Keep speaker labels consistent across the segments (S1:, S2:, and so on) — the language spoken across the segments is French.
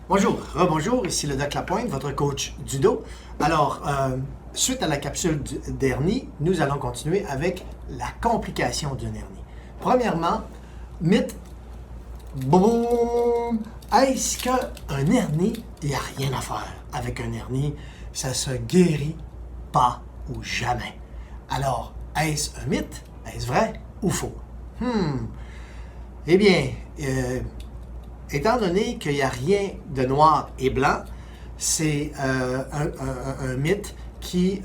S1: Bonjour, rebonjour, ici le Doc Lapointe, votre coach du dos. Alors, suite à la capsule d'hernie, nous allons continuer avec la complication d'une hernie. Premièrement, mythe, boum, est-ce qu'un hernie, il n'y a rien à faire avec un hernie, ça se guérit pas ou jamais. Alors, est-ce un mythe, est-ce vrai ou faux? Eh bien, étant donné qu'il n'y a rien de noir et blanc, c'est un mythe qui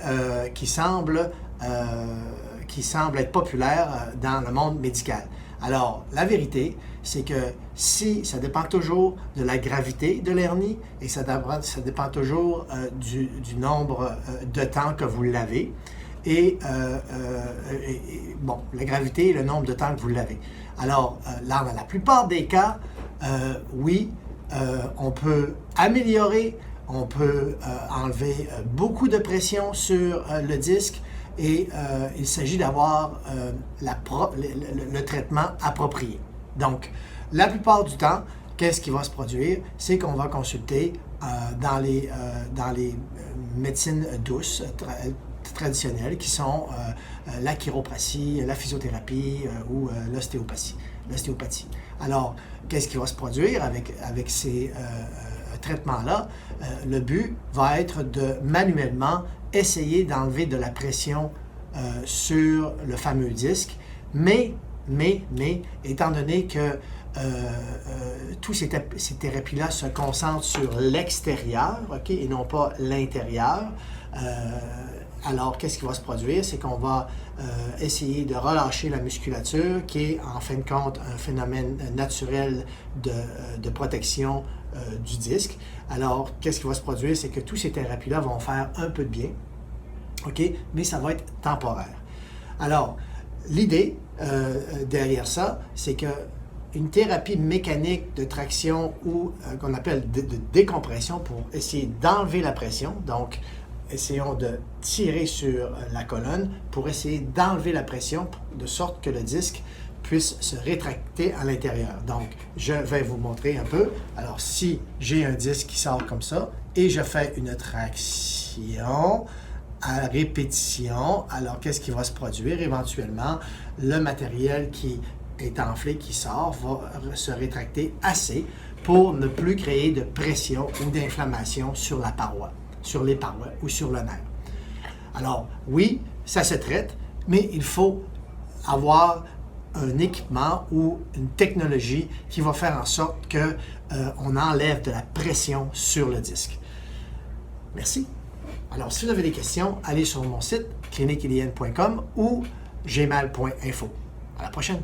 S1: semble être populaire dans le monde médical. Alors, la vérité, c'est que si ça dépend toujours de la gravité de l'hernie et ça dépend toujours du nombre de temps que vous l'avez et la gravité et le nombre de temps que vous l'avez. Alors, là, dans la plupart des cas, oui, on peut améliorer, on peut enlever beaucoup de pression sur le disque et il s'agit d'avoir le traitement approprié. Donc, la plupart du temps, qu'est-ce qui va se produire? C'est qu'on va consulter dans les médecines douces, traditionnelles, qui sont la chiropratie, la physiothérapie ou l'ostéopathie. Alors, qu'est-ce qui va se produire avec ces traitements-là? Le but va être de manuellement essayer d'enlever de la pression sur le fameux disque, mais étant donné que toutes ces thérapies-là se concentrent sur l'extérieur, OK, et non pas l'intérieur, alors, qu'est-ce qui va se produire? C'est qu'on va essayer de relâcher la musculature, qui est en fin de compte un phénomène naturel de protection du disque. Alors, qu'est-ce qui va se produire? C'est que toutes ces thérapies-là vont faire un peu de bien, OK? Mais ça va être temporaire. Alors, l'idée derrière ça, c'est que une thérapie mécanique de traction ou qu'on appelle de décompression pour essayer d'enlever la pression, donc essayons de tirer sur la colonne pour essayer d'enlever la pression de sorte que le disque puisse se rétracter à l'intérieur. Donc, je vais vous montrer un peu. Alors, si j'ai un disque qui sort comme ça et je fais une traction à répétition, alors qu'est-ce qui va se produire? Éventuellement, le matériel qui est enflé, qui sort, va se rétracter assez pour ne plus créer de pression ou d'inflammation sur la paroi, sur les parois ou sur le nerf. Alors, oui, ça se traite, mais il faut avoir un équipement ou une technologie qui va faire en sorte qu'on enlève de la pression sur le disque. Merci. Alors, si vous avez des questions, allez sur mon site cliniqueilienne.com ou gmail.info. À la prochaine.